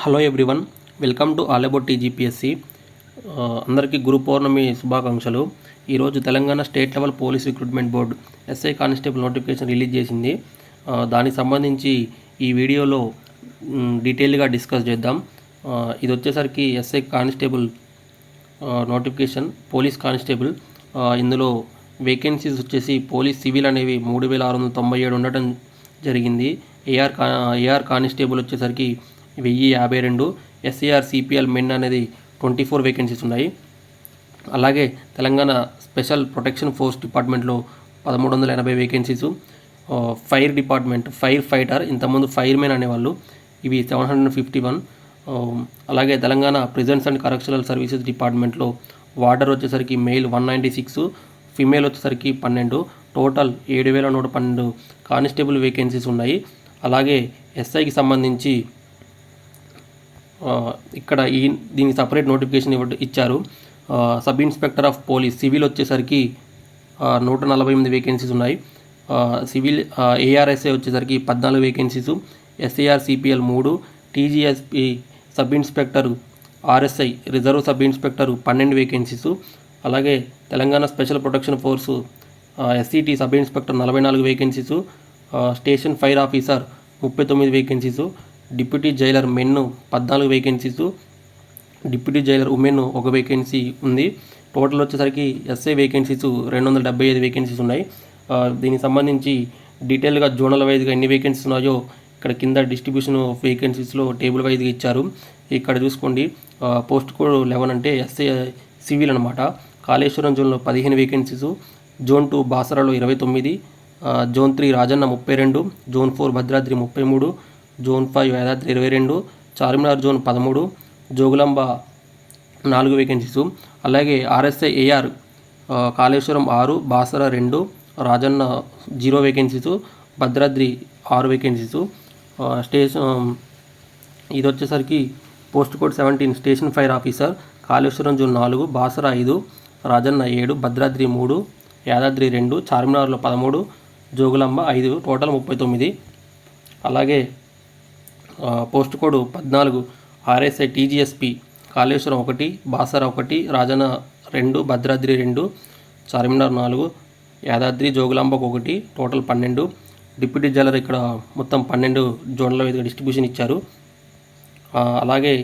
Hello everyone, welcome to all about TGPSC. అందరికీ గురు పౌర్ణమి శుభాకాంక్షలు. ఈరోజు Telangana state level police recruitment board SI constable notification release చేసింది. దానికి సంబంధించి ఈ వీడియోలో డీటెయిల్గా డిస్కస్ చేద్దాం. ఇది వచ్చేసరికి SI constable notification, police constable. ఇందులో వేకెన్సీస్ వచ్చేసి పోలీస్ సివిల్ అనేవి 3697 ఉండటం జరిగింది. ఏఆర్ కానిస్టేబుల్ వచ్చేసరికి 1052, ఎస్ఏఆర్ సిపిఎల్ మెన్ అనేది 24 వేకెన్సీస్ ఉన్నాయి. అలాగే తెలంగాణ స్పెషల్ ప్రొటెక్షన్ ఫోర్స్ డిపార్ట్మెంట్లో 1380 vacancies. Fire department, fire fighter, ఇంతకుముందు ఫైర్ మెన్ అనేవాళ్ళు, ఇవి 751. అలాగే Telangana prisons and correctional services డిపార్ట్మెంట్లో వార్డర్ వచ్చేసరికి మెయిల్ 196, ఫిమేల్ వచ్చేసరికి 12. టోటల్ 7112 కానిస్టేబుల్ వేకెన్సీస్ ఉన్నాయి. అలాగే ఎస్ఐకి సంబంధించి ఇక్కడ దీనికి సపరేట్ నోటిఫికేషన్ ఇచ్చారు. Sub inspector of police civil వచ్చేసరికి 148 వేకెన్సీస్ ఉన్నాయి. సివిల్ ఏఆర్ఎస్ఐ వచ్చేసరికి 14 vacancies. SAR CPL 3, TGSP sub inspector RSI reserve sub inspector 12 vacancies. అలాగే Telangana special protection force SCT sub inspector 44 vacancies. Station fire officer 39 vacancies. Deputy jailer men 14 vacancies. Deputy jailer women 1 vacancy ఉంది. Total వచ్చేసరికి SI vacancies 275 vacancies ఉన్నాయి. దీనికి సంబంధించి డీటెయిల్గా zonal వైజ్గా ఎన్ని vacancies ఉన్నాయో ఇక్కడ కింద డిస్ట్రిబ్యూషన్ ఆఫ్ వేకెన్సీస్లో టేబుల్ వైజ్గా ఇచ్చారు. ఇక్కడ చూసుకోండి. పోస్ట్ కోడ్ 11 అంటే ఎస్ఐ సివిల్ అనమాట. కాళేశ్వరం జోన్లో 15 వేకెన్సీసు. జోన్ 2 బాసరాలో 29, zone 3 Rajanna 32, zone 4 Bhadradri 33, zone 5 Yadadri 22, Charminar zone 13, Jogulamba 4 vacancies. అలాగే RSI AR Kaleshwaram 6, Basara 2, Rajanna 0 vacancies, Bhadradri 6 vacancies. ఇది వచ్చేసరికి post code 17 station fire officer, Kaleshwaram zone 4, Basara 5, Rajanna 7, Bhadradri 3, Yadadri 2, చార్మినార్లో 13, జోగులాంబ 5, టోటల్ 39. అలాగే post code 14 RSI TGSP Kaleshwaram 1, Basara 1, Rajanna 2, Bhadradri 2, Charminar 4, Yadadri Jogulamba 1, total 12. Deputy Jailer ఇక్కడ మొత్తం 12 జోన్ల విధంగా డిస్ట్రిబ్యూషన్ ఇచ్చారు. అలాగే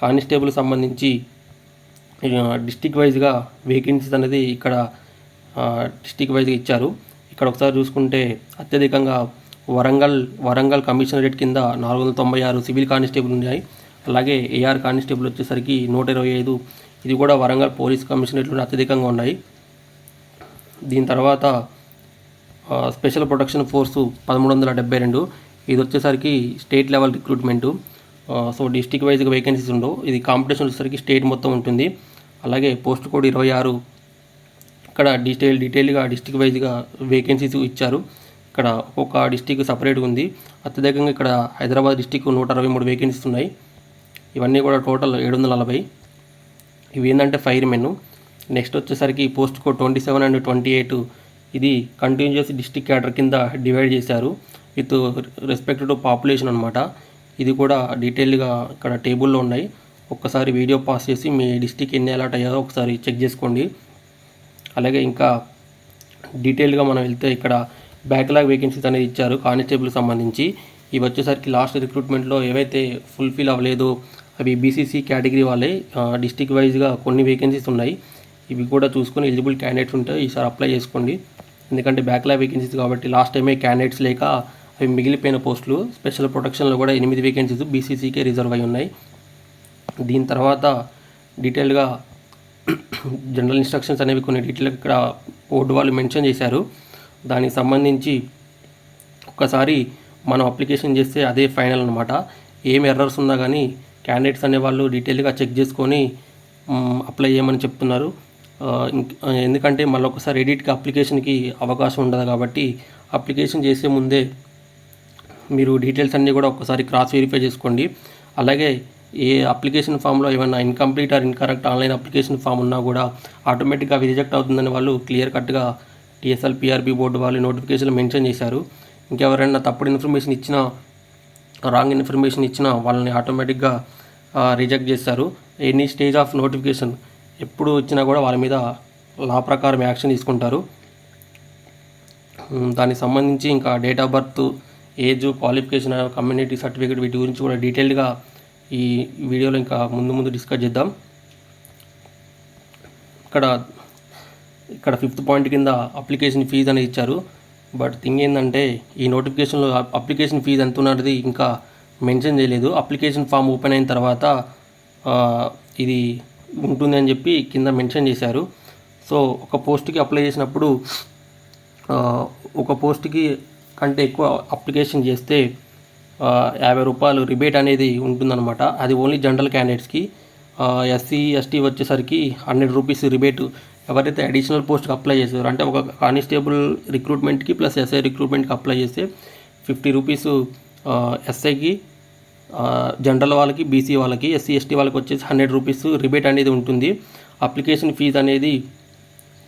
కానిస్టేబుల్ సంబంధించి డిస్టిక్ వైజ్గా వేకెన్సీస్ అనేది ఇక్కడ డిస్టిక్ వైజ్గా ఇచ్చారు. ఇక్కడ ఒకసారి చూసుకుంటే అత్యధికంగా వరంగల్ కమిషనరేట్ కింద 496 సివిల్ కానిస్టేబుల్ ఉన్నాయి. అలాగే ఏఆర్ కానిస్టేబుల్ వచ్చేసరికి 125, ఇది కూడా వరంగల్ పోలీస్ కమిషనరేట్లో అత్యధికంగా ఉన్నాయి. దీని తర్వాత స్పెషల్ ప్రొటెక్షన్ ఫోర్సు 1372, ఇది వచ్చేసరికి state level recruitment. So district వైజ్గా వేకెన్సీస్ ఉండవు, ఇది కాంపిటీషన్ వచ్చేసరికి స్టేట్ మొత్తం ఉంటుంది. అలాగే పోస్ట్ కోడ్ 26, ఇక్కడ డీటెయిల్గా డిస్టిక్ వైజ్గా వేకెన్సీస్ ఇచ్చారు. ఇక్కడ ఒక్కొక్క డిస్టిక్ సపరేట్గా ఉంది. అత్యధికంగా ఇక్కడ హైదరాబాద్ డిస్టిక్ 163 వేకెన్సీస్ ఉన్నాయి. ఇవన్నీ కూడా టోటల్ 740. ఇవి ఏంటంటే ఫైర్ మెన్. నెక్స్ట్ వచ్చేసరికి పోస్ట్ కోడ్ 27 అండ్ 28, ఇది కంటిన్యూస్ డిస్టిక్ క్యాడర్ కింద డివైడ్ చేశారు విత్ రెస్పెక్ట్ టు పాపులేషన్ అనమాట. ఇది కూడా డీటెయిల్గా ఇక్కడ టేబుల్లో ఉన్నాయి. ఒక్కసారి వీడియో పాస్ చేసి మీ డిస్టిక్ ఎన్ని అలాట్ అయ్యారో ఒకసారి చెక్ చేసుకోండి. అలాగే ఇంకా డీటెయిల్గా మనం వెళ్తే ఇక్కడ బ్యాక్లాగ్ వేకెన్సీస్ అనేది ఇచ్చారు కానిస్టేబుల్ సంబంధించి. ఇవి వచ్చేసరికి లాస్ట్ రిక్రూట్మెంట్లో ఏవైతే ఫుల్ఫిల్ అవ్వలేదో అవి బీసీసీ కేటగిరీ వాళ్ళే. డిస్టిక్ వైజ్గా కొన్ని వేకెన్సీస్ ఉన్నాయి. ఇవి కూడా చూసుకొని ఎలిజిబుల్ క్యాండిడేట్స్ ఉంటే ఈసారి అప్లై చేసుకోండి. ఎందుకంటే బ్యాక్లాగ్ వేకెన్సీస్ కాబట్టి లాస్ట్ టైమే క్యాండిడేట్స్ లేక అవి మిగిలిపోయిన పోస్టులు. స్పెషల్ ప్రొటెక్షన్లో కూడా 8 వేకెన్సీస్ బీసీసీకే రిజర్వ్ అయి ఉన్నాయి. దీని తర్వాత డీటెయిల్గా జనరల్ ఇన్స్ట్రక్షన్స్ అనేవి కొన్ని డీటెయిల్గా ఇక్కడ బోర్డు వాళ్ళు మెన్షన్ చేశారు. దానికి సంబంధించి ఒక్కసారి మనం అప్లికేషన్ చేస్తే అదే ఫైనల్ అనమాట. ఏం ఎర్రర్స్ ఉన్నా కానీ క్యాండిడేట్స్ అనేవాళ్ళు డీటెయిల్గా చెక్ చేసుకొని అప్లై చేయమని చెప్తున్నారు. ఎందుకంటే మళ్ళీ ఒకసారి ఎడిట్కి అప్లికేషన్కి అవకాశం ఉండదు కాబట్టి అప్లికేషన్ చేసే ముందే మీరు డీటెయిల్స్ అన్నీ కూడా ఒకసారి క్రాస్ వెరిఫై చేసుకోండి. అలాగే ఏ అప్లికేషన్ ఫామ్లో ఏమైనా incomplete or incorrect online application form ఉన్నా కూడా ఆటోమేటిక్గా అవి రిజెక్ట్ అవుతుందని వాళ్ళు క్లియర్ కట్గా టీఎస్ఎల్ పిఆర్బీ బోర్డు వాళ్ళు నోటిఫికేషన్లో మెన్షన్ చేశారు. ఇంకెవరైనా తప్పుడు ఇన్ఫర్మేషన్ ఇచ్చినా రాంగ్ ఇన్ఫర్మేషన్ ఇచ్చినా వాళ్ళని ఆటోమేటిక్గా రిజెక్ట్ చేస్తారు. ఎనీ స్టేజ్ ఆఫ్ నోటిఫికేషన్ ఎప్పుడు వచ్చినా కూడా వాళ్ళ మీద లా ప్రకారం యాక్షన్ తీసుకుంటారు. దానికి సంబంధించి ఇంకా date of birth, age, qualification, community certificate వీటి గురించి కూడా డీటెయిల్డ్గా ఈ వీడియోలో ఇంకా ముందు డిస్కస్ చేద్దాం. ఇక్కడ 5th పాయింట్ కింద అప్లికేషన్ ఫీజు అనేది ఇచ్చారు. బట్ థింగ్ ఏంటంటే ఈ నోటిఫికేషన్లో అప్లికేషన్ ఫీజు ఎంత ఉన్నది ఇంకా మెన్షన్ చేయలేదు. అప్లికేషన్ ఫామ్ ఓపెన్ అయిన తర్వాత ఇది ఉంటుంది అని చెప్పి కింద మెన్షన్ చేశారు. సో ఒక పోస్ట్కి అప్లై చేసినప్పుడు ఒక పోస్ట్కి కంటే ఎక్కువ అప్లికేషన్ చేస్తే 50 రూపాయలు రిబేట్ అనేది ఉంటుందన్నమాట. అది ఓన్లీ జనరల్ క్యాండిడేట్స్కి. ఎస్సీ, ఎస్టీ వచ్చేసరికి 100 రూపీస్ రిబేట్ ఎవరైతే అడిషనల్ పోస్ట్కి అప్లై చేశారో, అంటే ఒక కానిస్టేబుల్ రిక్రూట్మెంట్కి ప్లస్ ఎస్ఐ రిక్రూట్మెంట్కి అప్లై చేస్తే 50 రూపీస్ ఎస్ఐకి, జనరల్ వాళ్ళకి, బీసీ వాళ్ళకి, ఎస్సీ, ఎస్టీ వాళ్ళకి వచ్చేసి 100 రూపీస్ రిబేట్ అనేది ఉంటుంది. అప్లికేషన్ ఫీజు అనేది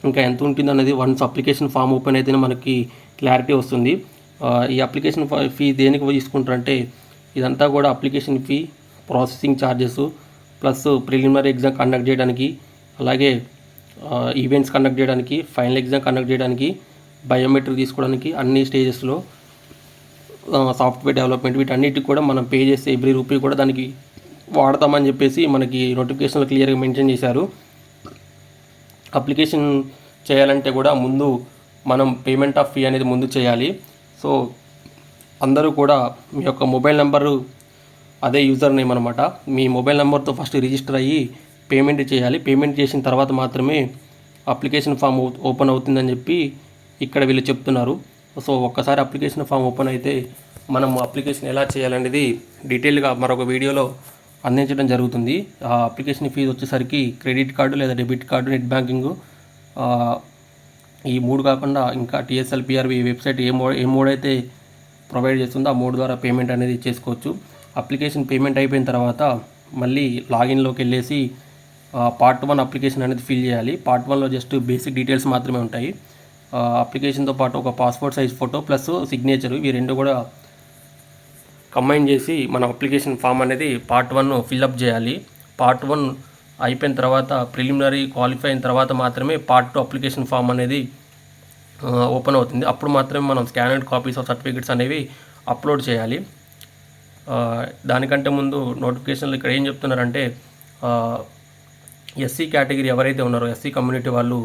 ఇంకా ఎంత ఉంటుంది అనేది వన్స్ అప్లికేషన్ ఫామ్ ఓపెన్ అయితేనే మనకి క్లారిటీ వస్తుంది. ఈ అప్లికేషన్ ఫీ దేనికి తీసుకుంటారంటే ఇదంతా కూడా application fee, processing charges, plus preliminary exam conduct చేయడానికి, అలాగే ఈవెంట్స్ కండక్ట్ చేయడానికి, ఫైనల్ ఎగ్జామ్ కండక్ట్ చేయడానికి, బయోమెట్రిక్ తీసుకోవడానికి, అన్ని స్టేజెస్లో సాఫ్ట్వేర్ డెవలప్మెంట్ వీటన్నిటికి కూడా మనం పే చేసే ఎవ్రీ రూపీ కూడా దానికి వాడతామని చెప్పేసి మనకి నోటిఫికేషన్లో క్లియర్గా మెన్షన్ చేశారు. అప్లికేషన్ చేయాలంటే కూడా ముందు మనం పేమెంట్ ఆఫ్ ఫీ అనేది ముందు చేయాలి. సో అందరూ కూడా మీ యొక్క మొబైల్ నెంబరు అదే యూజర్ నేమ్ అనమాట. మీ మొబైల్ నెంబర్తో ఫస్ట్ రిజిస్టర్ అయ్యి పేమెంట్ చేయాలి. పేమెంట్ చేసిన తర్వాత మాత్రమే అప్లికేషన్ ఫామ్ ఓపెన్ అవుతుందని చెప్పి ఇక్కడ వీళ్ళు చెప్తున్నారు. సో ఒక్కసారి అప్లికేషన్ ఫామ్ ఓపెన్ అయితే మనం అప్లికేషన్ ఎలా చేయాలనేది డీటెయిల్గా మరొక వీడియోలో అందించడం జరుగుతుంది. ఆ అప్లికేషన్ ఫీజు వచ్చేసరికి క్రెడిట్ కార్డు లేదా డెబిట్ కార్డు, నెట్ బ్యాంకింగ్, ఈ 3 కాకుండా ఇంకా టీఎస్ఎల్ పిఆర్బి వెబ్సైట్ ఏ మోడ్ అయితే ప్రొవైడ్ చేస్తుందో ఆ మోడ్ ద్వారా పేమెంట్ అనేది చేసుకోవచ్చు. అప్లికేషన్ పేమెంట్ అయిపోయిన తర్వాత మళ్ళీ లాగిన్లోకి వెళ్ళేసి పార్ట్ 1 అప్లికేషన్ అనేది ఫిల్ చేయాలి. పార్ట్ 1లో జస్ట్ బేసిక్ డీటెయిల్స్ మాత్రమే ఉంటాయి. అప్లికేషన్తో పాటు ఒక passport size photo plus signature, ఇవి 2 కూడా కంబైన్ చేసి మన అప్లికేషన్ ఫామ్ అనేది పార్ట్ 1 ఫిల్అప్ చేయాలి. పార్ట్ 1 అయిపోయిన తర్వాత ప్రిలిమినరీ క్వాలిఫై అయిన తర్వాత మాత్రమే పార్ట్ 2 అప్లికేషన్ ఫామ్ అనేది ఓపెన్ అవుతుంది. అప్పుడు మాత్రమే మనం స్కానర్డ్ కాపీస్ ఆఫ్ సర్టిఫికెట్స్ అనేవి అప్లోడ్ చేయాలి. దానికంటే ముందు నోటిఫికేషన్లో ఇక్కడ ఏం చెప్తున్నారంటే ఎస్సీ కేటగిరీ ఎవరైతే ఉన్నారో ఎస్సీ కమ్యూనిటీ వాళ్ళు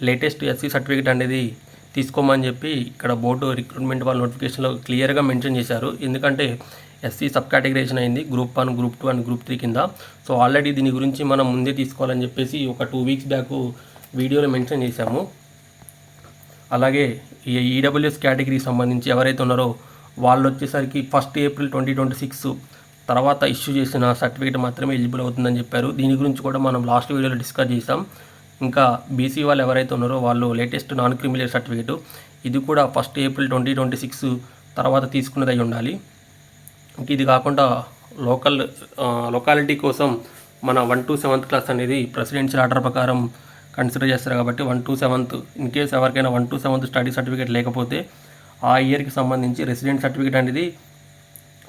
లేటెస్ట్ ఎస్సీ సర్టిఫికేట్ అనేది తీసుకోమని చెప్పి ఇక్కడ బోర్డు రిక్రూట్మెంట్ వాళ్ళ నోటిఫికేషన్లో క్లియర్గా మెన్షన్ చేశారు. ఎందుకంటే ఎస్సీ సబ్ కేటగిరైజేషన్ అయింది గ్రూప్ 1, గ్రూప్ 2 అండ్ గ్రూప్ 3 కింద. సో ఆల్రెడీ దీని గురించి మనం ముందే తీసుకోవాలని చెప్పేసి ఒక 2 వీక్స్ బ్యాక్ వీడియోలో మెన్షన్ చేశాము. అలాగే ఈ ఈడబ్ల్యూఎస్ కేటగిరీకి సంబంధించి ఎవరైతే ఉన్నారో వాళ్ళు వచ్చేసరికి 1 ఏప్రిల్ 2026 తర్వాత ఇష్యూ చేసిన సర్టిఫికేట్ మాత్రమే ఎలిజిబుల్ అవుతుందని చెప్పారు. దీని గురించి కూడా మనం లాస్ట్ వీడియోలో డిస్కస్ చేసాం. ఇంకా బీసీ వాళ్ళు ఎవరైతే ఉన్నారో వాళ్ళు లేటెస్ట్ నాన్ క్రిమినల్ సర్టిఫికేట్, ఇది కూడా 1 ఏప్రిల్ 2026 తర్వాత తీసుకున్నది అయి ఉండాలి. ఇంక ఇది కాకుండా లొకాలిటీ కోసం మన 1 to 7th క్లాస్ అనేది ప్రెసిడెన్షియల్ ఆర్డర్ ప్రకారం కన్సిడర్ చేస్తారు. కాబట్టి 1 to 7th ఇన్ కేస్ ఎవరికైనా 1 to 7th స్టడీ సర్టిఫికేట్ లేకపోతే ఆ ఇయర్కి సంబంధించి రెసిడెంట్ సర్టిఫికేట్ అనేది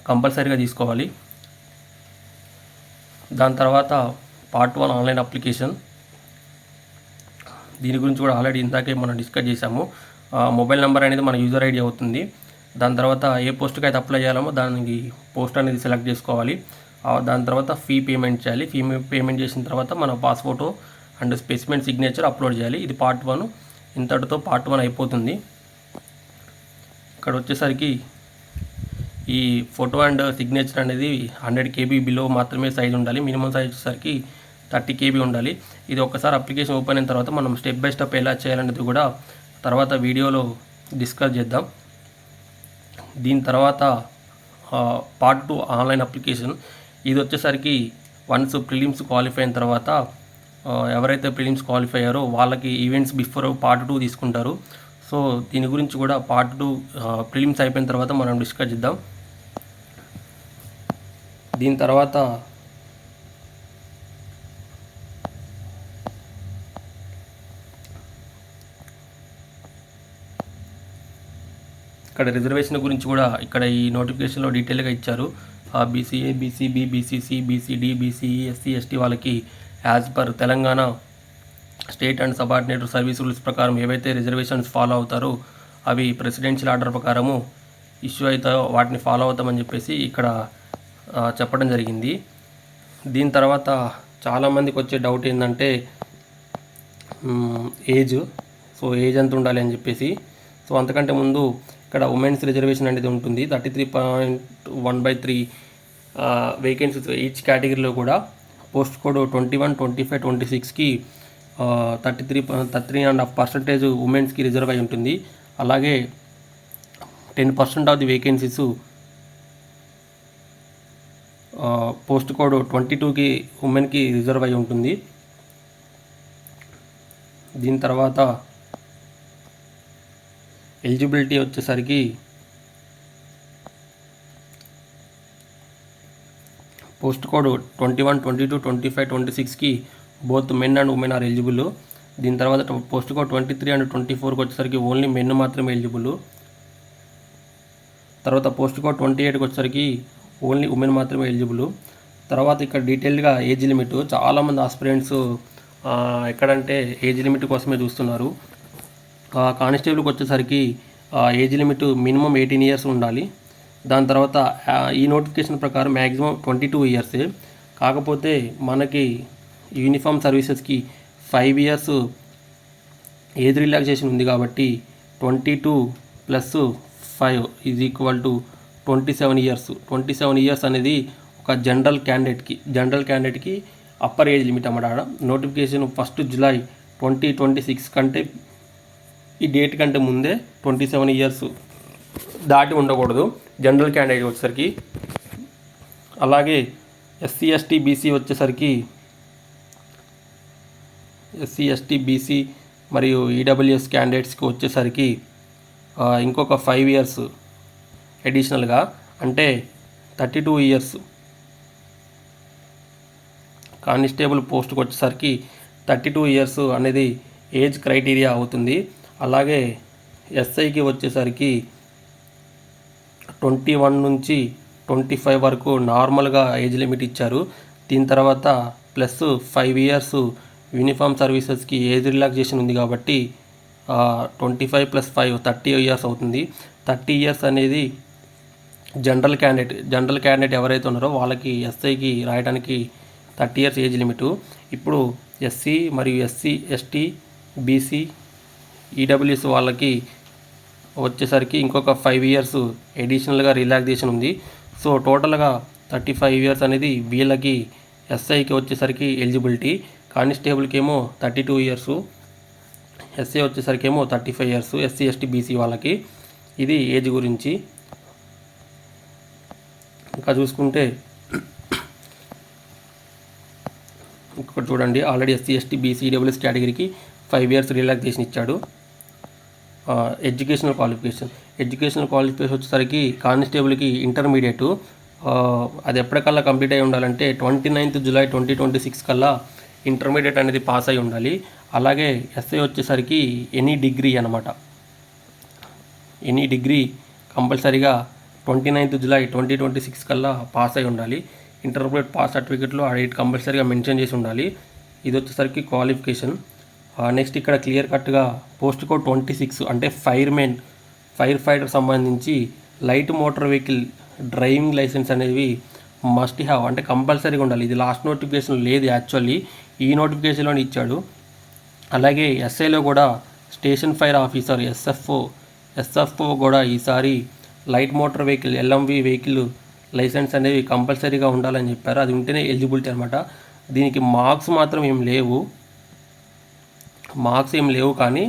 కంపల్సరీగా తీసుకోవాలి. దాని తర్వాత పార్ట్ 1 ఆన్లైన్ అప్లికేషన్, దీని గురించి కూడా ఆల్రెడీ ఇందాకే మనం డిస్కస్ చేసాము. మొబైల్ నెంబర్ అనేది మన యూజర్ ఐడి అవుతుంది. దాని తర్వాత ఏ పోస్ట్కి అయితే అప్లై చేయాలో దానికి పోస్ట్ అనేది సెలెక్ట్ చేసుకోవాలి. దాని తర్వాత ఫీ పేమెంట్ చేయాలి. ఫీ పేమెంట్ చేసిన తర్వాత మన pass photo and specimen signature upload చేయాలి. ఇది పార్ట్ 1. ఇంతటితో పార్ట్ 1 అయిపోతుంది. ఇక్కడ వచ్చేసరికి ఈ ఫోటో అండ్ సిగ్నేచర్ అనేది 100 KB బిలో మాత్రమే సైజ్ ఉండాలి. మినిమం సైజ్ వచ్చేసరికి 30 KB ఉండాలి. ఇది ఒకసారి అప్లికేషన్ ఓపెన్ అయిన తర్వాత మనం స్టెప్ బై స్టెప్ ఎలా చేయాలనేది కూడా తర్వాత వీడియోలో డిస్కస్ చేద్దాం. దీని తర్వాత పార్ట్ 2 ఆన్లైన్ అప్లికేషన్, ఇది వచ్చేసరికి వన్స్ ప్రిలిమ్స్ క్వాలిఫై అయిన తర్వాత ఎవరైతే ప్రిలిమ్స్ క్వాలిఫై అయ్యారో వాళ్ళకి ఈవెంట్స్ బిఫోర్ పార్ట్ 2 తీసుకుంటారు. సో దీని గురించి కూడా పార్ట్ 2 ప్రిలిమ్స్ అయిపోయిన తర్వాత మనం డిస్కస్ చేద్దాం. దీని తర్వాత ఇక్కడ రిజర్వేషన్ గురించి కూడా ఇక్కడ ఈ నోటిఫికేషన్లో డీటెయిల్గా ఇచ్చారు. BCA, BCB, BCC, BCD, BCE, SC, ST వాళ్ళకి as per Telangana state and subordinate service rules ప్రకారం ఏవైతే రిజర్వేషన్స్ ఫాలో అవుతారో అవి ప్రెసిడెన్షియల్ ఆర్డర్ ప్రకారము ఇష్యూ అవుతాయో వాటిని ఫాలో అవుతామని చెప్పేసి ఇక్కడ చెప్పడం జరిగింది. దీని తర్వాత చాలామందికి వచ్చే డౌట్ ఏంటంటే ఏజ్ ఎంత ఉండాలి అని చెప్పేసి. సో అంతకంటే ముందు ఇక్కడ ఉమెన్స్ రిజర్వేషన్ అనేది ఉంటుంది. 33.1/3 వేకెన్సీస్ ఈచ్ కేటగిరీలో కూడా పోస్ట్ కోడ్ 21, 25, 26కి 33.5% ఉమెన్స్కి రిజర్వ్ అయి ఉంటుంది. అలాగే 10% of the vacancies post code 22కి ఉమెన్కి రిజర్వ్ అయి ఉంటుంది. దీని తర్వాత ఎలిజిబిలిటీ వచ్చేసరికి పోస్ట్ కోడ్ 21, 22, 25, 26కి both men and women are eligible. దీని తర్వాత పోస్ట్ కోడ్ 23 అండ్ 24కి వచ్చేసరికి ఓన్లీ మెన్ మాత్రమే ఎలిజిబుల్. తర్వాత పోస్ట్ కోడ్ 28కి వచ్చేసరికి ఓన్లీ ఉమెన్ మాత్రమే ఎలిజిబుల్. తర్వాత ఇక్కడ డీటెయిల్డ్గా ఏజ్ లిమిట్ చాలామంది ఆస్పిరెంట్స్ ఎక్కడంటే ఏజ్ లిమిట్ కోసమే చూస్తున్నారు. కానిస్టేబుల్కి వచ్చేసరికి ఏజ్ లిమిట్ మినిమం 18 ఇయర్స్ ఉండాలి. దాని తర్వాత ఈ నోటిఫికేషన్ ప్రకారం మ్యాక్సిమం 22 ఇయర్సే. కాకపోతే మనకి యూనిఫామ్ సర్వీసెస్కి 5 ఇయర్స్ ఏజ్ రిలాక్సేషన్ ఉంది కాబట్టి 22 + 5 = 27 ఇయర్స్. 27 ఇయర్స్ అనేది ఒక జనరల్ క్యాండిడేట్కి అప్పర్ ఏజ్ లిమిట్ అన్నమాట. నోటిఫికేషన్ 1 జూలై 2026 కంటే ఈ డేట్ కంటే ముందే 27 ఇయర్స్ దాటి ఉండకూడదు జనరల్ క్యాండిడేట్ వచ్చేసరికి. అలాగే ఎస్సీ, ఎస్టీ, బీసీ వచ్చేసరికి ఎస్సీ, ఎస్టీ, బీసీ మరియు ఈడబ్ల్యూఎస్ క్యాండిడేట్స్కి వచ్చేసరికి ఇంకొక 5 ఇయర్స్ అడిషనల్గా అంటే 32 ఇయర్స్. కానిస్టేబుల్ పోస్ట్కి వచ్చేసరికి 32 ఇయర్స్ అనేది ఏజ్ క్రైటీరియా అవుతుంది. అలాగే ఎస్ఐకి వచ్చేసరికి 21 నుంచి 25 వరకు నార్మల్గా ఏజ్ లిమిట్ ఇచ్చారు. దీని తర్వాత ప్లస్ 5 ఇయర్స్ యూనిఫామ్ సర్వీసెస్కి ఏజ్ రిలాక్సేషన్ ఉంది కాబట్టి 25 + 5 30 ఇయర్స్ అవుతుంది. 30 ఇయర్స్ అనేది జనరల్ క్యాండిడేట్ ఎవరైతే ఉన్నారో వాళ్ళకి ఎస్ఐకి రాయడానికి 30 ఇయర్స్ ఏజ్ లిమిటు. ఇప్పుడు ఎస్సీ మరియు ఎస్సీ, ఎస్టీ, బీసీ, ఈడబ్ల్యూఎస్ వాళ్ళకి వచ్చేసరికి ఇంకొక 5 ఇయర్స్ అడిషనల్గా రిలాక్సేషన్ ఉంది. సో టోటల్గా 35 ఇయర్స్ అనేది వీళ్ళకి ఎస్ఐకి వచ్చేసరికి ఎలిజిబిలిటీ. కానిస్టేబుల్కి ఏమో 32 ఇయర్స్, ఎస్ఐ వచ్చేసరికి ఏమో 35 ఇయర్స్ ఎస్సీ, ఎస్టీ, బీసీ వాళ్ళకి. ఇది ఏజ్ గురించి. ఇంకా చూసుకుంటే ఇక్కడ చూడండి, already SC, ST, BC, EWS కేటగిరీకి 5 ఇయర్స్ రిలాక్సేషన్ ఇచ్చాడు. ఎడ్యుకేషనల్ క్వాలిఫికేషన్ వచ్చేసరికి కానిస్టేబుల్కి ఇంటర్మీడియట్ అది ఎప్పటికల్లా కంప్లీట్ అయి ఉండాలంటే 29th జూలై 2026 కల్లా ఇంటర్మీడియట్ అనేది పాస్ అయి ఉండాలి. అలాగే ఎస్ఐ వచ్చేసరికి ఎనీ డిగ్రీ కంపల్సరీగా 29th జూలై 2026 కల్లా పాస్ అయి ఉండాలి. ఇంటర్మీడియట్ పాస్ సర్టిఫికేట్లో అది కంపల్సరీగా మెన్షన్ చేసి ఉండాలి. ఇది వచ్చేసరికి క్వాలిఫికేషన్. నెక్స్ట్ ఇక్కడ క్లియర్ కట్గా పోస్ట్ కోడ్ 26 అంటే ఫైర్ ఫైటర్ సంబంధించి light motor vehicle driving licence అనేవి మస్ట్ హ్యావ్ అంటే కంపల్సరీగా ఉండాలి. ఇది లాస్ట్ నోటిఫికేషన్ లేదు, యాక్చువల్లీ ఈ నోటిఫికేషన్లోనే ఇచ్చాడు. అలాగే ఎస్ఐలో కూడా స్టేషన్ ఫైర్ ఆఫీసర్ ఎస్ఎఫ్ఓ కూడా ఈసారి light motor vehicle LMV vehicle licence అనేవి కంపల్సరీగా ఉండాలని చెప్పారు. అది ఉంటేనే ఎలిజిబిలిటీ అనమాట. దీనికి మార్క్స్ మాత్రం ఏం లేవు కానీ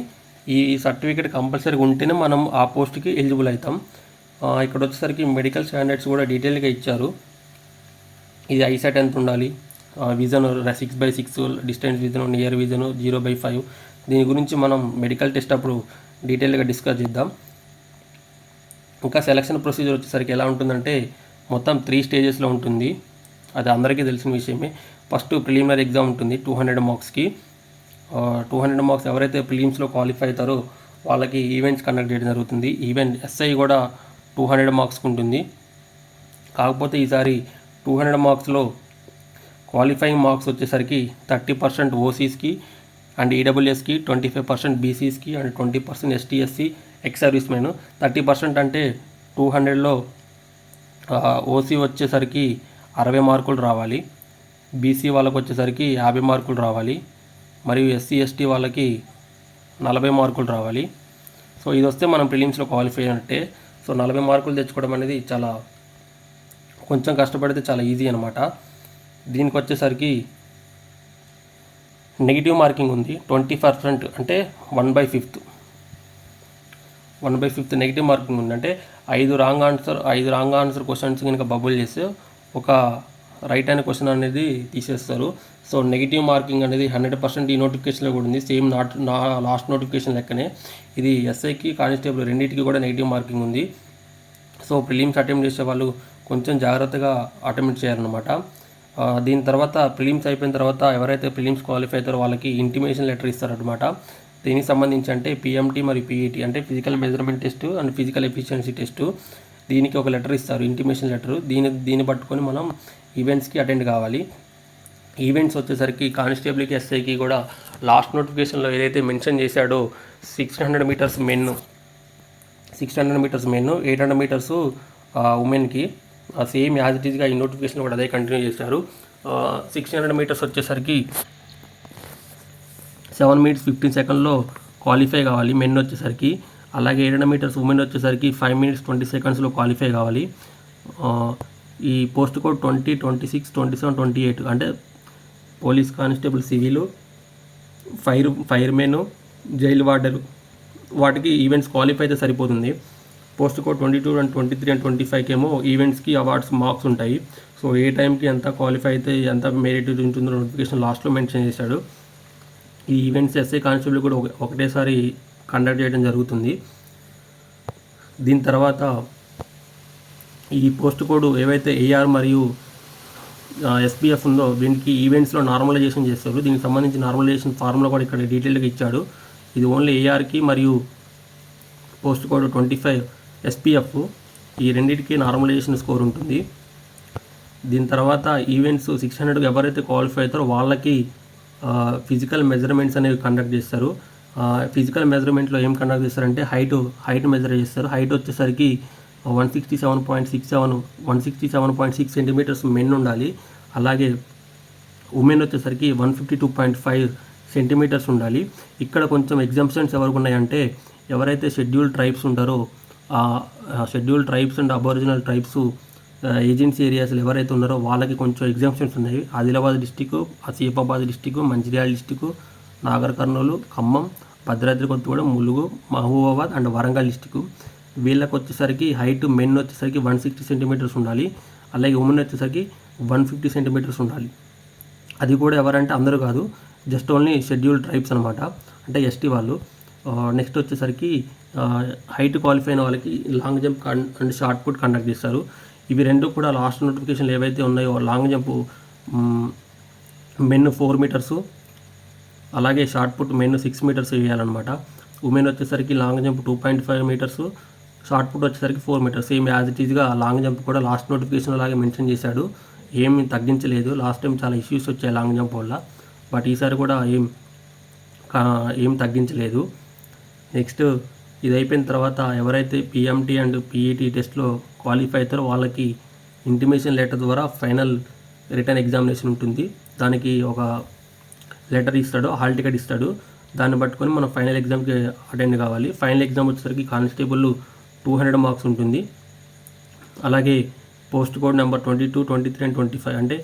ఈ సర్టిఫికేట్ కంపల్సరీగా ఉంటేనే మనం ఆ పోస్ట్కి ఎలిజిబుల్ అవుతాం. ఇక్కడ వచ్చేసరికి మెడికల్ స్టాండర్డ్స్ కూడా డీటెయిల్గా ఇచ్చారు. ఇది ఐసెట్ ఎంత ఉండాలి, vision 6/6, distance vision, near vision 0/5. దీని గురించి మనం మెడికల్ టెస్ట్ అప్పుడు డీటెయిల్గా డిస్కస్ చేద్దాం. ఇంకా సెలక్షన్ ప్రొసీజర్ వచ్చేసరికి ఎలా ఉంటుందంటే మొత్తం 3 స్టేజెస్లో ఉంటుంది. అది అందరికీ తెలిసిన విషయమే. ఫస్ట్ ప్రిలిమినరీ ఎగ్జామ్ ఉంటుంది 200 మార్క్స్కి. 200 మార్క్స్ ఎవరైతే ప్రిలిమ్స్లో క్వాలిఫై అవుతారో వాళ్ళకి ఈవెంట్స్ కండక్ట్ చేయడం జరుగుతుంది. ఈవెంట్ ఎస్ఐ కూడా 200 మార్క్స్కి ఉంటుంది. కాకపోతే ఈసారి 200 మార్క్స్లో క్వాలిఫైయింగ్ మార్క్స్ వచ్చేసరికి 30% ఓసీస్కి అండ్ ఈడబ్ల్యూఎస్కి, 25% బీసీస్కి and 20% ST SC ex servicemen. 30% అంటే 200లో ఓసీ వచ్చేసరికి 60 మార్కులు రావాలి, బీసీ వాళ్ళకు వచ్చేసరికి 50 మార్కులు రావాలి, మరియు ఎస్సీ ఎస్టీ వాళ్ళకి 40 మార్కులు రావాలి. సో ఇది వస్తే మనం ప్రిలిమ్స్లో క్వాలిఫై అయినట్టే. సో 40 మార్కులు తెచ్చుకోవడం అనేది చాలా కొంచెం కష్టపడితే చాలా ఈజీ అనమాట. దీనికి వచ్చేసరికి నెగిటివ్ మార్కింగ్ ఉంది 20%, అంటే 1/5 నెగిటివ్ మార్కింగ్ ఉంది. అంటే 5 రాంగ్ ఆన్సర్ క్వశ్చన్స్ కనుక బబుల్ చేస్తే ఒక రైట్ అయిన క్వశ్చన్ అనేది తీసేస్తారు. సో నెగిటివ్ మార్కింగ్ అనేది 100% ఈ నోటిఫికేషన్లో కూడా ఉంది. సేమ్ లాస్ట్ నోటిఫికేషన్ లెక్కనే ఇది ఎస్ఐకి కానిస్టేబుల్ రెండింటికి కూడా నెగిటివ్ మార్కింగ్ ఉంది. సో ప్రిలిమ్స్ అటెంప్ట్ చేసే వాళ్ళు కొంచెం జాగ్రత్తగా అటెంప్ట్ చేయాలన్నమాట. దీని తర్వాత ప్రిలిమ్స్ అయిపోయిన తర్వాత ఎవరైతే ప్రిలిమ్స్ క్వాలిఫై అవుతారో వాళ్ళకి ఇంటిమేషన్ లెటర్ ఇస్తారనమాట. దీనికి సంబంధించి అంటే పిఎంటీ మరియు పీఈటీ అంటే physical measurement test and physical efficiency test, దీనికి ఒక లెటర్ ఇస్తారు, ఇంటిమేషన్ లెటరు. దీన్ని పట్టుకొని మనం ఈవెంట్స్కి అటెండ్ కావాలి. ఈవెంట్స్ వచ్చేసరికి కానిస్టేబుల్కి ఎస్ఐకి కూడా లాస్ట్ నోటిఫికేషన్లో ఏదైతే మెన్షన్ చేశాడో 600 మీటర్స్ మెన్, 800 మీటర్స్ ఉమెన్కి సేమ్ యాజ్ ఇట్ ఈస్గా ఈ నోటిఫికేషన్ కూడా అదే కంటిన్యూ చేశారు. 600 మీటర్స్ వచ్చేసరికి 7 minutes 15 secondsలో క్వాలిఫై కావాలి మెన్ వచ్చేసరికి. అలాగే 800 మీటర్స్ ఉమెన్ వచ్చేసరికి 5 minutes 20 secondsలో క్వాలిఫై కావాలి. ఈ పోస్ట్ కోడ్ 20, 26, 27, 28 అంటే police constable, civil, firemen, jail warder వాటికి ఈవెంట్స్ క్వాలిఫై అయితే సరిపోతుంది. పోస్ట్ కోడ్ 22 అండ్ 23 అండ్ 25 ఏమో ఈవెంట్స్కి అవార్డ్స్ మార్క్స్ ఉంటాయి. సో ఏ టైంకి ఎంత క్వాలిఫై అయితే ఎంత మెరిట్ ఉంటుందో నోటిఫికేషన్ లాస్ట్లో మెన్షన్ చేశాడు. ఈ ఈవెంట్స్ ఎస్ఐ కానిస్టేబుల్ కూడా ఒకటేసారి కండక్ట్ చేయడం జరుగుతుంది. దీని తర్వాత ఈ పోస్ట్ కోడ్ ఏవైతే ఏఆర్ మరియు ఎస్పీఎఫ్ ఉందో దీనికి ఈవెంట్స్లో నార్మలైజేషన్ చేస్తారు. దీనికి సంబంధించి నార్మలైజేషన్ ఫార్ములా కూడా ఇక్కడ డీటెయిల్గా ఇచ్చాడు. ఇది ఓన్లీ ఏఆర్కి మరియు పోస్ట్ కోడ్ 25 ఎస్పీఎఫ్ ఈ రెండింటికి నార్మలైజేషన్ స్కోర్ ఉంటుంది. దీని తర్వాత ఈవెంట్స్ 600 ఎవరైతే క్వాలిఫై అవుతారో వాళ్ళకి ఫిజికల్ మెజర్మెంట్స్ అనేవి కండక్ట్ చేస్తారు. ఫిజికల్ మెజర్మెంట్లో ఏం కండక్ట్ చేస్తారంటే హైట్ మెజర్ చేస్తారు. హైట్ వచ్చేసరికి 167.6 సెంటీమీటర్స్ మెన్ ఉండాలి. అలాగే ఉమెన్ వచ్చేసరికి 152.5 సెంటీమీటర్స్ ఉండాలి. ఇక్కడ కొంచెం ఎగ్జామ్షన్స్ ఎవరికి ఉన్నాయంటే ఎవరైతే షెడ్యూల్డ్ ట్రైబ్స్ ఉంటారో scheduled tribes and Aboriginal tribes agency ఏరియాస్లో ఎవరైతే ఉన్నారో వాళ్ళకి కొంచెం ఎగ్జామ్షన్స్ ఉన్నాయి. Adilabad district, Asifabad district, Mancherial district, Nagar Kurnool, Khammam, Bhadradri Kothagudem, Mulugu, Mahabubabad and Warangal district. వీళ్ళకి వచ్చేసరికి హైట్ మెన్ వచ్చేసరికి 160 సెంటీమీటర్స్ ఉండాలి. అలాగే ఉమెన్ వచ్చేసరికి 150 సెంటీమీటర్స్ ఉండాలి. అది కూడా ఎవరంటే అందరూ కాదు, జస్ట్ ఓన్లీ షెడ్యూల్డ్ ట్రైబ్స్ అనమాట, అంటే ఎస్టీ వాళ్ళు. నెక్స్ట్ వచ్చేసరికి హైట్ క్వాలిఫై అయిన వాళ్ళకి long jump and shot put conduct చేస్తారు. ఇవి రెండు కూడా లాస్ట్ నోటిఫికేషన్లు ఏవైతే ఉన్నాయో లాంగ్ జంప్ మెన్ 4 మీటర్సు, అలాగే షార్ట్ పుట్ మెన్ 6 మీటర్స్ వేయాలన్నమాట. ఉమెన్ వచ్చేసరికి long jump 2.5 metres, shot put వచ్చేసరికి 4 మీటర్స్. సేమ్ యాజ్ ఇట్ ఈజ్గా లాంగ్ జంప్ కూడా లాస్ట్ నోటిఫికేషన్ అలాగే మెన్షన్ చేశాడు, ఏమి తగ్గించలేదు. లాస్ట్ టైం చాలా ఇష్యూస్ వచ్చాయి లాంగ్ జంప్ వల్ల, బట్ ఈసారి కూడా ఏం తగ్గించలేదు. నెక్స్ట్ ఇది అయిపోయిన తర్వాత ఎవరైతే పిఎంటీ అండ్ పీఈటీ టెస్ట్లో క్వాలిఫై అవుతారో వాళ్ళకి ఇంటిమేషన్ లెటర్ ద్వారా ఫైనల్ రిటర్న్ ఎగ్జామినేషన్ ఉంటుంది. దానికి ఒక లెటర్ ఇస్తాడు, హాల్ టికెట్ ఇస్తాడు. దాన్ని పట్టుకొని మనం ఫైనల్ ఎగ్జామ్కి అటెండ్ కావాలి. ఫైనల్ ఎగ్జామ్ వచ్చేసరికి కానిస్టేబుల్ 200 మార్క్స్ ఉంటుంది. అలాగే పోస్ట్ కోడ్ నెంబర్ 22, 23 అండ్ 25 అంటే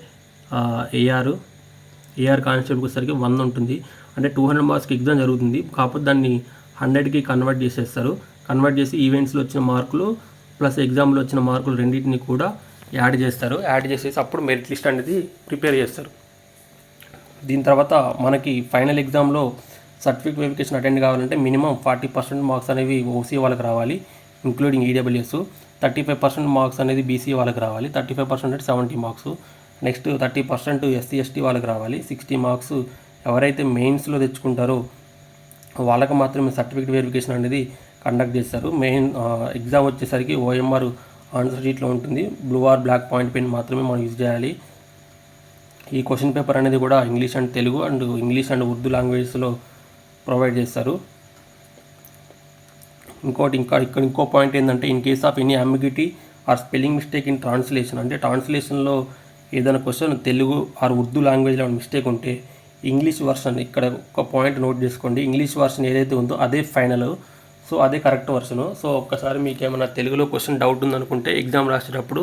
ఏఆర్ కానిస్టేబుల్కి వచ్చేసరికి 100 ఉంటుంది. అంటే 200 మార్క్స్కి ఎగ్జామ్ జరుగుతుంది, కాకపోతే దాన్ని 100కి కన్వర్ట్ చేసేస్తారు. కన్వర్ట్ చేసి ఈవెంట్స్లో వచ్చిన మార్కులు ప్లస్ ఎగ్జామ్లో వచ్చిన మార్కులు రెండింటిని కూడా యాడ్ చేస్తారు. యాడ్ చేసేసి అప్పుడు మెరిట్ లిస్ట్ అనేది ప్రిపేర్ చేస్తారు. దీని తర్వాత మనకి ఫైనల్ ఎగ్జామ్లో సర్టిఫికేట్ వెరిఫికేషన్ అటెండ్ కావాలంటే మినిమం 40% మార్క్స్ అనేవి ఓసీ వాళ్ళకి రావాలి, ఇంక్లూడింగ్ ఈడబ్ల్యూఎస్. 35% మార్క్స్ అనేది బీసీ వాళ్ళకి రావాలి, 35% అంటే 70 మార్క్స్. నెక్స్ట్ 30% ఎస్సీ ఎస్టీ వాళ్ళకి రావాలి, 60 మార్క్స్ ఎవరైతే మెయిన్స్లో తెచ్చుకుంటారో వాళ్ళకి మాత్రమే సర్టిఫికేట్ వెరిఫికేషన్ అనేది కండక్ట్ చేస్తారు. మెయిన్ ఎగ్జామ్ వచ్చేసరికి ఓఎంఆర్ ఆన్సర్ షీట్లో ఉంటుంది. Blue or black point pen మాత్రమే మనం యూజ్ చేయాలి. ఈ క్వశ్చన్ పేపర్ అనేది కూడా English and Telugu and English and Urdu లాంగ్వేజెస్లో ప్రొవైడ్ చేస్తారు. ఇక్కడ ఇంకో పాయింట్ ఏంటంటే, in case of any ambiguity or spelling mistake in translation, అంటే ట్రాన్స్లేషన్లో ఏదైనా క్వశ్చన్ తెలుగు ఆర్ ఉర్దూ లాంగ్వేజ్లో మిస్టేక్ ఉంటే ఇంగ్లీష్ వర్షన్, ఇక్కడ ఒక పాయింట్ నోట్ చేసుకోండి, ఇంగ్లీష్ వర్షన్ ఏదైతే ఉందో అదే ఫైనల్, సో అదే కరెక్ట్ వర్షను. సో ఒక్కసారి మీకు ఏమైనా తెలుగులో క్వశ్చన్ డౌట్ ఉందనుకుంటే ఎగ్జామ్ రాసేటప్పుడు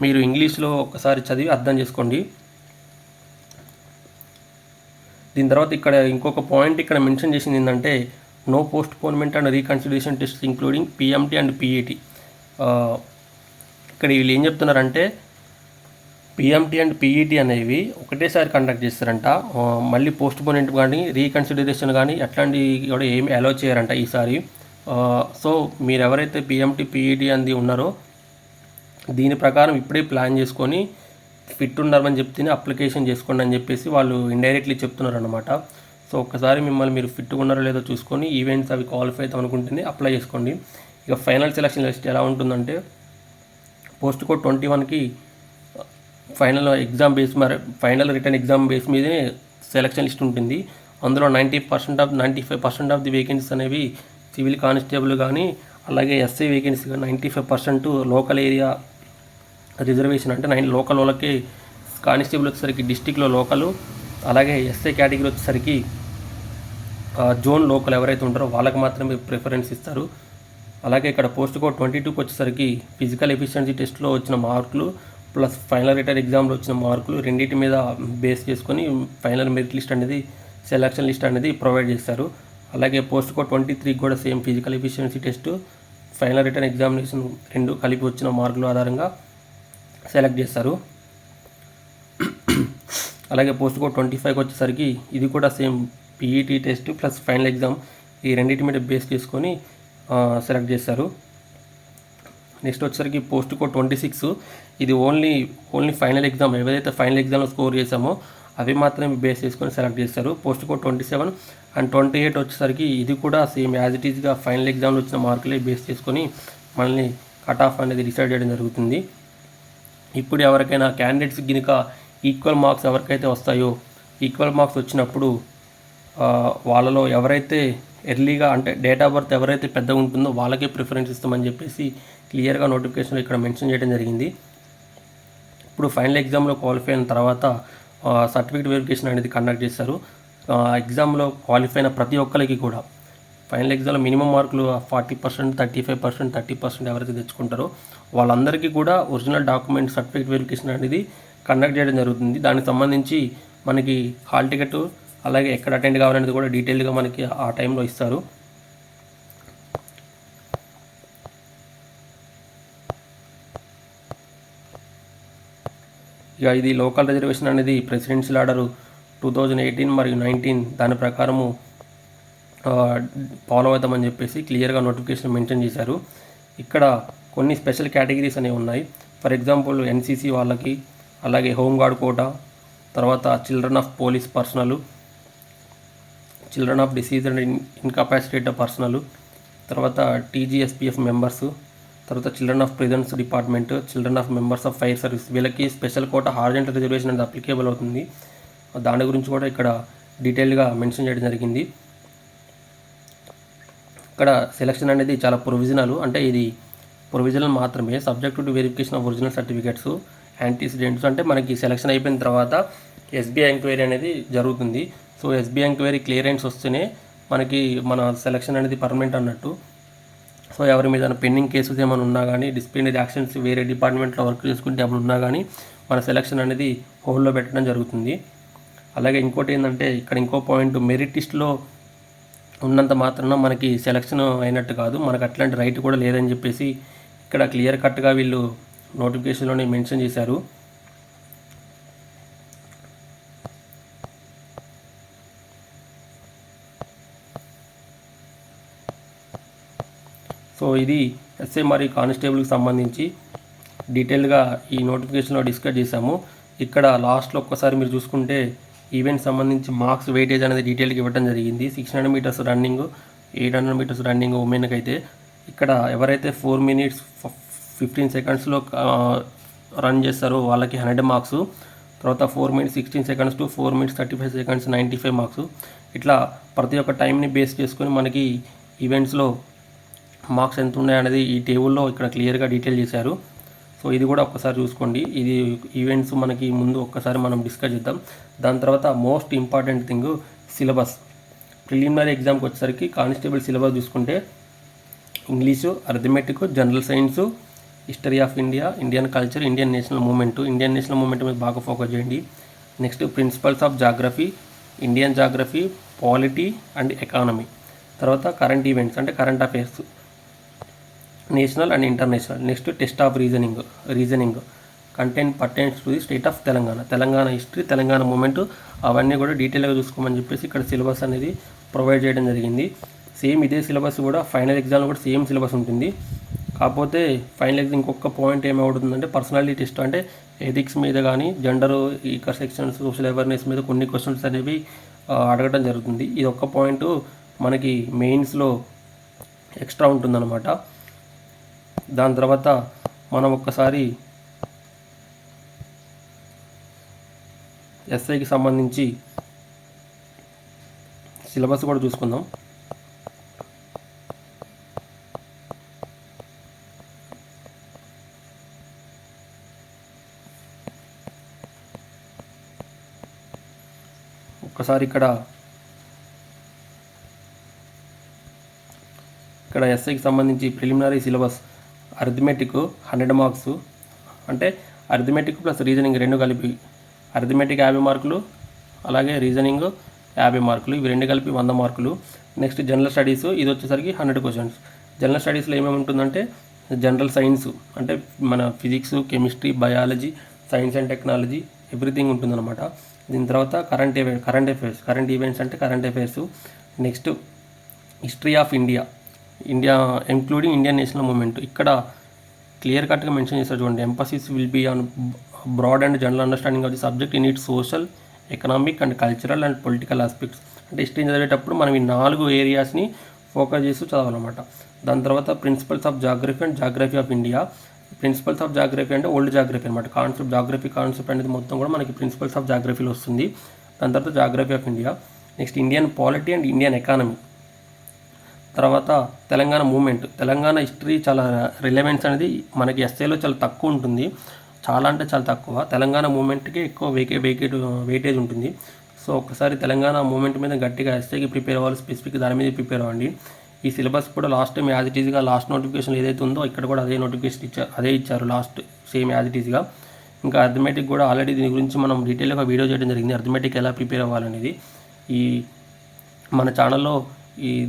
మీరు ఇంగ్లీష్లో ఒక్కసారి చదివి అర్థం చేసుకోండి. దీని తర్వాత ఇక్కడ ఇంకొక పాయింట్ ఇక్కడ మెన్షన్ చేసింది ఏంటంటే, no postponement and reconsideration test including PMT and PET. ఇక్కడ వీళ్ళు ఏం చెప్తున్నారంటే, పిఎంటీ అండ్ పిఈటీ అనేవి ఒకటేసారి కండక్ట్ చేస్తారంట. మళ్ళీ పోస్ట్ పోన్మెంట్ కానీ రీకన్సిడరేషన్ కానీ అట్లాంటివి కూడా ఏమి అలౌ చేయరంట ఈసారి. సో మీరు ఎవరైతే పిఎంటీ పిఈటీ అనేది ఉన్నారో దీని ప్రకారం ఇప్పుడే ప్లాన్ చేసుకొని ఫిట్ ఉన్నారని చెప్తేనే అప్లికేషన్ చేసుకోండి అని చెప్పేసి వాళ్ళు ఇండైరెక్ట్లీ చెప్తున్నారు అన్నమాట. సో ఒక్కసారి మిమ్మల్ని మీరు ఫిట్గా ఉన్నారో లేదో చూసుకొని ఈవెంట్స్ అవి క్వాలిఫై అవుతాం అనుకుంటేనే అప్లై చేసుకోండి. ఇక ఫైనల్ సెలక్షన్ లిస్ట్ ఎలా ఉంటుందంటే, పోస్ట్ కోడ్ 21కి ఫైనల్ రిటర్న్ ఎగ్జామ్ బేస్ మీదే సెలక్షన్ లిస్ట్ ఉంటుంది. అందులో 95% ఆఫ్ ది వేకెన్సీస్ అనేవి సివిల్ కానిస్టేబుల్ కానీ, అలాగే ఎస్ఐ వేకెన్సీ కానీ 95% లోకల్ ఏరియా రిజర్వేషన్, అంటే 9 లోకల్ వాళ్ళకి కానిస్టేబుల్ వచ్చేసరికి డిస్టిక్లో లోకలు, అలాగే ఎస్ఐ కేటగిరీ వచ్చేసరికి జోన్ లోకల్ ఎవరైతే ఉంటారో వాళ్ళకి మాత్రమే ప్రిఫరెన్స్ ఇస్తారు. అలాగే ఇక్కడ పోస్ట్ కోడ్ 22కి వచ్చేసరికి ఫిజికల్ ఎఫిషియన్సీ టెస్ట్లో వచ్చిన మార్కులు ప్లస్ ఫైనల్ రిటర్న్ ఎగ్జామ్లో వచ్చిన మార్కులు రెండింటి మీద బేస్ చేసుకొని ఫైనల్ మెరిట్ లిస్ట్ అనేది, సెలక్షన్ లిస్ట్ అనేది ప్రొవైడ్ చేస్తారు. అలాగే పోస్ట్ కోడ్ 23కి కూడా same physical efficiency test, final written examination రెండు కలిపి వచ్చిన మార్కుల ఆధారంగా సెలెక్ట్ చేస్తారు. అలాగే పోస్ట్ కోడ్ 25కి వచ్చేసరికి ఇది కూడా same PET test plus final exam, ఈ రెండింటి మీద బేస్ చేసుకొని సెలెక్ట్ చేస్తారు. నెక్స్ట్ వచ్చేసరికి పోస్ట్ కోడ్ 26, ఇది ఓన్లీ ఫైనల్ ఎగ్జామ్, ఏదైతే ఫైనల్ ఎగ్జామ్లో స్కోర్ చేసామో అవి మాత్రమే బేస్ చేసుకొని సెలెక్ట్ చేస్తారు. పోస్ట్ కోడ్ 27 అండ్ 28 వచ్చేసరికి ఇది కూడా సేమ్ యాజ్ ఇట్ ఈజ్గా ఫైనల్ ఎగ్జామ్లో వచ్చిన మార్కులే బేస్ చేసుకొని మనల్ని కట్ ఆఫ్ అనేది డిసైడ్ చేయడం జరుగుతుంది. ఇప్పుడు ఎవరికైనా క్యాండిడేట్స్ గినుక ఈక్వల్ మార్క్స్ ఎవరికైతే వస్తాయో, ఈక్వల్ మార్క్స్ వచ్చినప్పుడు వాళ్ళలో ఎవరైతే ఎర్లీగా, అంటే డేట్ ఆఫ్ బర్త్ ఎవరైతే పెద్దగా ఉంటుందో వాళ్ళకే ప్రిఫరెన్స్ ఇస్తామని చెప్పేసి క్లియర్గా నోటిఫికేషన్లో ఇక్కడ మెన్షన్ చేయడం జరిగింది. ఇప్పుడు ఫైనల్ ఎగ్జామ్లో క్వాలిఫై అయిన తర్వాత సర్టిఫికేట్ వెరిఫికేషన్ అనేది కండక్ట్ చేస్తారు. ఎగ్జామ్లో క్వాలిఫై అయిన ప్రతి ఒక్కరికి కూడా ఫైనల్ ఎగ్జామ్లో మినిమం మార్కులు 40%, 35%, 30% ఎవరైతే తెచ్చుకుంటారో వాళ్ళందరికీ కూడా ఒరిజినల్ డాక్యుమెంట్ సర్టిఫికేట్ వెరిఫికేషన్ అనేది కండక్ట్ చేయడం జరుగుతుంది. దానికి సంబంధించి మనకి హాల్ టికెట్, అలాగే ఎక్కడ అటెండ్ కావాలనేది కూడా డీటెయిల్గా మనకి ఆ టైంలో ఇస్తారు. ఇక ఇది లోకల్ రిజర్వేషన్ అనేది ప్రెసిడెన్షియల్ ఆర్డర్ 2018 మరియు 19 దాని ప్రకారము ఫాలో అవుతామని చెప్పేసి క్లియర్గా నోటిఫికేషన్ మెన్షన్ చేశారు. ఇక్కడ కొన్ని స్పెషల్ కేటగిరీస్ అనేవి ఉన్నాయి. ఫర్ ఎగ్జాంపుల్ ఎన్సీసీ వాళ్ళకి, అలాగే హోంగార్డ్ కోటా, తర్వాత children of police personnel, children of deceased and incapacitated personnel, తర్వాత టీజీఎస్పీఎఫ్ మెంబర్స్, తర్వాత children of prisons department, children of members of fire service, వీళ్ళకి స్పెషల్ కోటా హారిజాంటల్ రిజర్వేషన్ అనేది applicable అవుతుంది. దాని గురించి కూడా ఇక్కడ డీటెయిల్గా మెన్షన్ చేయడం జరిగింది. ఇక్కడ సెలక్షన్ అనేది చాలా ప్రొవిజనల్, అంటే ఇది ప్రొవిజనల్ మాత్రమే, subject to verification of original certificates, antecedents, అంటే మనకి సెలక్షన్ అయిపోయిన తర్వాత ఎస్బీఐ ఎంక్వైరీ అనేది జరుగుతుంది. సో ఎస్బీఐ ఎంక్వైరీ క్లియరెన్స్ వస్తేనే మనకి మన సెలక్షన్ అనేది పర్మనెంట్ అన్నట్టు. సో ఎవరి మీద పెండింగ్ కేసెస్ ఏమైనా ఉన్నా కానీ, డిసిప్లినరీ యాక్షన్స్ వేరే డిపార్ట్మెంట్లో వర్క్ చేసుకుంటే ఏమైనా ఉన్నా కానీ మన సెలక్షన్ అనేది హోల్డ్లో పెట్టడం జరుగుతుంది. అలాగే ఇంకోటి ఏంటంటే, ఇక్కడ ఇంకో పాయింట్, మెరిట్ లిస్ట్లో ఉన్నంత మాత్రాన మనకి సెలక్షన్ అయినట్టు కాదు, మనకు అట్లాంటి రైట్ కూడా లేదని చెప్పేసి ఇక్కడ క్లియర్ కట్గా వీళ్ళు నోటిఫికేషన్లోనే మెన్షన్ చేశారు. సో ఇది ఎస్ఐ మరియు కానిస్టేబుల్కి సంబంధించి డీటెయిల్గా ఈ నోటిఫికేషన్లో డిస్కస్ చేశాము. ఇక్కడ లాస్ట్లో ఒక్కసారి మీరు చూసుకుంటే ఈవెంట్ సంబంధించి మార్క్స్ వెయిటేజ్ అనేది డీటెయిల్గా ఇవ్వడం జరిగింది. 600 మీటర్స్ రన్నింగ్, 800 మీటర్స్ రన్నింగ్ ఉమెన్కి అయితే ఇక్కడ ఎవరైతే 4 minutes 15 సెకండ్స్లో రన్ చేస్తారు, వాళ్ళకి 100 మార్క్స్. తర్వాత 4 minutes 16 seconds to 4 minutes 35 seconds 95 marks. ఇట్లా ప్రతి ఒక్క టైంని బేస్ చేసుకొని మనకి ఈవెంట్స్లో మార్క్స్ ఎంత ఉన్నాయనేది ఈ టేబుల్లో ఇక్కడ క్లియర్గా డీటెయిల్ చేశారు. సో ఇది కూడా ఒక్కసారి చూసుకోండి. ఇది ఈవెంట్స్ మనకి ముందు ఒక్కసారి మనం డిస్కస్ చేద్దాం. దాని తర్వాత most important thing syllabus. Preliminary ఎగ్జామ్కి వచ్చేసరికి కానిస్టేబుల్ సిలబస్ చూసుకుంటే English, arithmetic, general science, history of India, Indian culture, Indian national movement మీద బాగా ఫోకస్ చేయండి. Next principles of geography, Indian geography, polity and economy. తర్వాత కరెంట్ ఈవెంట్స్ అంటే current affairs, national and international. Next test of reasoning content pertains to the state of Telangana history, Telangana movement, అవన్నీ కూడా డీటెయిల్గా చూసుకోమని చెప్పేసి ఇక్కడ సిలబస్ అనేది ప్రొవైడ్ చేయడం జరిగింది. సేమ్ ఇదే సిలబస్ కూడా ఫైనల్ ఎగ్జామ్లో కూడా సేమ్ సిలబస్ ఉంటుంది. కాకపోతే ఫైనల్ ఎగ్జామ్ ఇంకొక పాయింట్ ఏమవుతుందంటే పర్సనాలిటీ టెస్ట్, అంటే ఎథిక్స్ మీద కానీ gender acre sections, social awareness మీద కొన్ని క్వశ్చన్స్ అనేవి అడగడం జరుగుతుంది. ఇది ఒక్క పాయింట్ మనకి మెయిన్స్లో ఎక్స్ట్రా ఉంటుందన్నమాట. దాని తర్వాత మనం ఒక్కసారి ఎస్ఐకి సంబంధించి సిలబస్ కూడా చూసుకుందాం. ఒక్కసారి ఇక్కడ ఎస్ఐకి సంబంధించి ప్రిలిమినరీ సిలబస్ అర్థమెటిక్ 100 మార్క్స్, అంటే అర్థమెటిక్ ప్లస్ రీజనింగ్ రెండు కలిపి అర్థమెటిక్ 50 మార్కులు, అలాగే రీజనింగ్ 50 మార్కులు, ఇవి రెండు కలిపి 100 మార్కులు. నెక్స్ట్ జనరల్ స్టడీస్, ఇది వచ్చేసరికి 100 క్వశ్చన్స్. జనరల్ స్టడీస్లో ఏమేమి ఉంటుందంటే జనరల్ సైన్స్ అంటే మన physics, chemistry, biology, science and technology everything ఉంటుందన్నమాట. దీని తర్వాత కరెంట్ ఈవెంట్స్ అంటే current affairs. Next history of India including Indian national movement. ఇక్కడ క్లియర్ కట్గా మెన్షన్ చేస్తారు చూడండి. Emphasis will be on broad and general understanding of the subject in it social, economic and cultural and political aspects. అంటే history చదివేటప్పుడు మనం ఈ 4 ఏరియాస్ని focus చేస్తూ చదవాలన్నమాట. దాని తర్వాత principles of geography and geography of India. Principles of geography అంటే old geography అనమాట. జాగ్రఫీ కాన్సెప్ట్ అనేది మొత్తం కూడా మనకి ప్రిన్సిపల్స్ ఆఫ్ జాగ్రఫీలో వస్తుంది. దాని తర్వాత geography of India. Next Indian polity and Indian economy. తర్వాత తెలంగాణ మూమెంట్. తెలంగాణ హిస్టరీ చాలా రిలవెన్స్ అనేది మనకి ఎస్ఏలో చాలా తక్కువ ఉంటుంది, చాలా అంటే చాలా తక్కువ. తెలంగాణ మూమెంట్కి ఎక్కువ వెయిటేజ్ ఉంటుంది. సో ఒకసారి తెలంగాణ మూమెంట్ మీద గట్టిగా ఎస్ఏకి ప్రిపేర్ అవ్వాలి, స్పెసిఫిక్ దాని మీద ప్రిపేర్ అవ్వండి. ఈ సిలబస్ కూడా లాస్ట్ టైం యాజ్ ఇట్ ఈజ్గా లాస్ట్ నోటిఫికేషన్ ఏదైతే ఉందో ఇక్కడ కూడా అదే నోటిఫికేషన్ ఇచ్చారు లాస్ట్ సేమ్ యాజ్ ఇట్ ఈజ్గా. ఇంకా అర్థమెటిక్ కూడా ఆల్రెడీ దీని గురించి మనం డీటెయిల్గా వీడియో చేయడం జరిగింది, అర్థమెటిక్ ఎలా ప్రిపేర్ అవ్వాలనేది. ఈ మన ఛానల్లో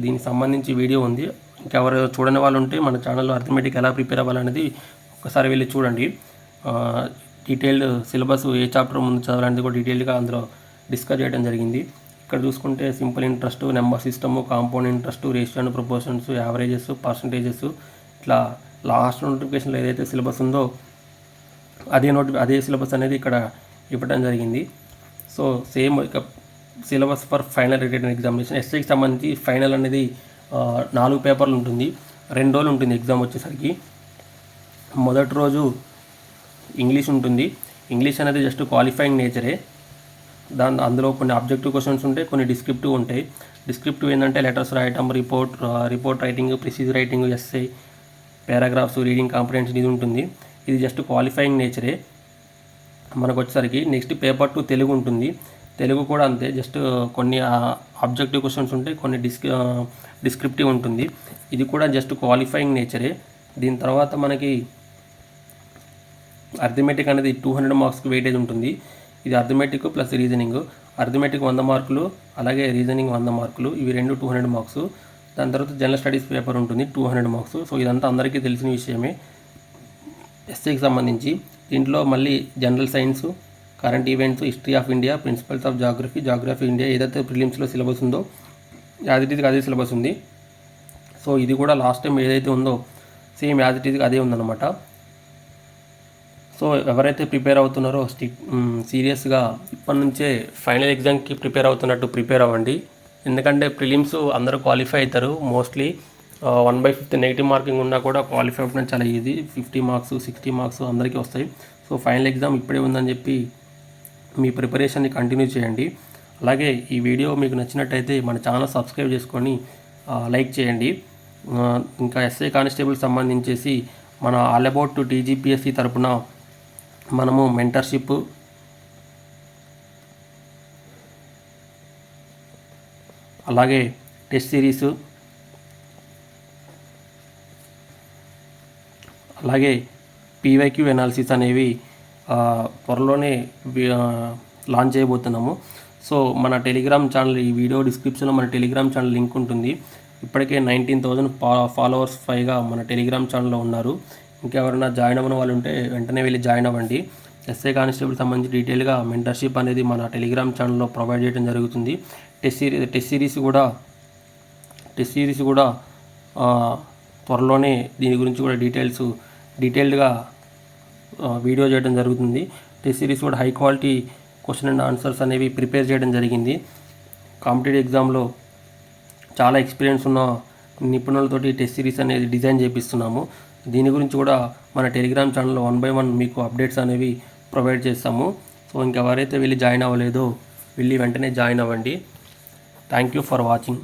దీనికి సంబంధించి వీడియో ఉంది. ఇంకెవరు చూడని వాళ్ళు ఉంటే మన ఛానల్లో అర్థమెటిక్ ఎలా ప్రిపేర్ అవ్వాలనేది ఒకసారి వెళ్ళి చూడండి. డీటెయిల్డ్ సిలబస్ ఏ చాప్టర్ ముందు చదవాలనేది కూడా డీటెయిల్గా అందులో డిస్కస్ చేయడం జరిగింది. ఇక్కడ చూసుకుంటే simple interest, number system, compound interest, ratio and proportions, averages, percentages, ఇట్లా లాస్ట్ నోటిఫికేషన్లో ఏదైతే సిలబస్ ఉందో అదే సిలబస్ అనేది ఇక్కడ ఇవ్వడం జరిగింది. సో సేమ్ ఇక syllabus for final written examination. ఎస్ఐకి సంబంధించి ఫైనల్ అనేది 4 పేపర్లు ఉంటుంది, 2 రోజులు ఉంటుంది ఎగ్జామ్ వచ్చేసరికి. మొదటి రోజు ఇంగ్లీష్ ఉంటుంది. ఇంగ్లీష్ అనేది జస్ట్ క్వాలిఫైయింగ్ నేచరే. అందులో కొన్ని ఆబ్జెక్టివ్ క్వశ్చన్స్ ఉంటాయి, కొన్ని డిస్క్రిప్టివ్ ఉంటాయి. డిస్క్రిప్టివ్ ఏంటంటే లెటర్స్ రాయటం, report writing, precis writing, essay, paragraphs, reading comprehension ఇది ఉంటుంది. ఇది జస్ట్ క్వాలిఫైయింగ్ నేచరే మనకు వచ్చేసరికి. నెక్స్ట్ పేపర్ 2 తెలుగు ఉంటుంది. తెలుగు కూడా అంతే, జస్ట్ కొన్ని ఆబ్జెక్టివ్ క్వశ్చన్స్ ఉంటాయి, కొన్ని డిస్క్రిప్టివ్ ఉంటుంది. ఇది కూడా జస్ట్ క్వాలిఫైయింగ్ నేచరే. దీని తర్వాత మనకి అర్థమెటిక్ అనేది 200 మార్క్స్కి వెయిటేజ్ ఉంటుంది. ఇది అర్థమెటిక్ ప్లస్ రీజనింగ్. అర్థమెటిక్ 100 మార్కులు, అలాగే రీజనింగ్ 100 మార్కులు, ఇవి రెండు 200 మార్క్స్. దాని తర్వాత జనరల్ స్టడీస్ పేపర్ ఉంటుంది 200 మార్క్స్. సో ఇదంతా అందరికీ తెలిసిన విషయమే ఎస్ఐకి సంబంధించి. దీంట్లో మళ్ళీ general science, current events, history of India, principles of geography India ఏదైతే ప్రిలిమ్స్లో సిలబస్ ఉందో యాజ్ ఇట్ ఈజ్గా అదే సిలబస్ ఉంది. సో ఇది కూడా లాస్ట్ టైం ఏదైతే ఉందో సేమ్ యాజ్ ఇట్ ఈజ్గా అదే ఉందన్నమాట. సో ఎవరైతే ప్రిపేర్ అవుతున్నారో సీరియస్గా ఇప్పటి నుంచే ఫైనల్ ఎగ్జామ్కి ప్రిపేర్ అవుతున్నట్టు ప్రిపేర్ అవ్వండి. ఎందుకంటే ప్రిలిమ్స్ అందరూ క్వాలిఫై అవుతారు మోస్ట్లీ. 1/5 నెగిటివ్ మార్కింగ్ ఉన్నా కూడా క్వాలిఫై అవ్వడం చాలా ఈజీ. 50 మార్క్స్ 60 మార్క్స్ అందరికీ వస్తాయి. సో ఫైనల్ ఎగ్జామ్ ఇప్పుడే ఉందని చెప్పి మీ ప్రిపరేషన్ని కంటిన్యూ చేయండి. అలాగే ఈ వీడియో మీకు నచ్చినట్టయితే మన ఛానల్ సబ్స్క్రైబ్ చేసుకొని లైక్ చేయండి. ఇంకా ఎస్ఐ కానిస్టేబుల్ సంబంధించేసి మన ఆల్ అబౌట్ టీజీపీఎస్సీ తరపున మనము మెంటర్షిప్, అలాగే టెస్ట్ సిరీస్, అలాగే పీవైక్యూ ఎనాలిసిస్ అనేవి త్వరలోనే లాంచ్ చేయబోతున్నాము. సో మన టెలిగ్రామ్ ఛానల్, ఈ వీడియో డిస్క్రిప్షన్లో మన టెలిగ్రామ్ ఛానల్ లింక్ ఉంటుంది. ఇప్పటికే 19,000 ఫాలోవర్స్ పైగా మన టెలిగ్రామ్ ఛానల్లో ఉన్నారు. ఇంకెవరైనా జాయిన్ అవ్వని వాళ్ళు ఉంటే వెంటనే వెళ్ళి జాయిన్ అవ్వండి. ఎస్ఐ కానిస్టేబుల్ సంబంధించి డీటెయిల్గా మెంటర్షిప్ అనేది మన టెలిగ్రామ్ ఛానల్లో ప్రొవైడ్ చేయడం జరుగుతుంది. టెస్ట్ సిరీస్ కూడా త్వరలోనే దీని గురించి కూడా డీటెయిల్డ్గా వీడియో చేయడం జరుగుతుంది. టెస్ట్ సిరీస్ కూడా high quality question and answers అనేవి ప్రిపేర్ చేయడం జరిగింది. కాంపిటేటివ్ ఎగ్జామ్లో చాలా ఎక్స్పీరియన్స్ ఉన్న నిపుణులతోటి టెస్ట్ సిరీస్ అనేది డిజైన్ చేపిస్తున్నాము. దీని గురించి కూడా మన టెలిగ్రామ్ ఛానల్లో 1 by 1 మీకు అప్డేట్స్ అనేవి ప్రొవైడ్ చేస్తాము. సో ఇంకెవరైతే వెళ్ళి జాయిన్ అవ్వలేదో వెళ్ళి వెంటనే జాయిన్ అవ్వండి. Thank you for watching.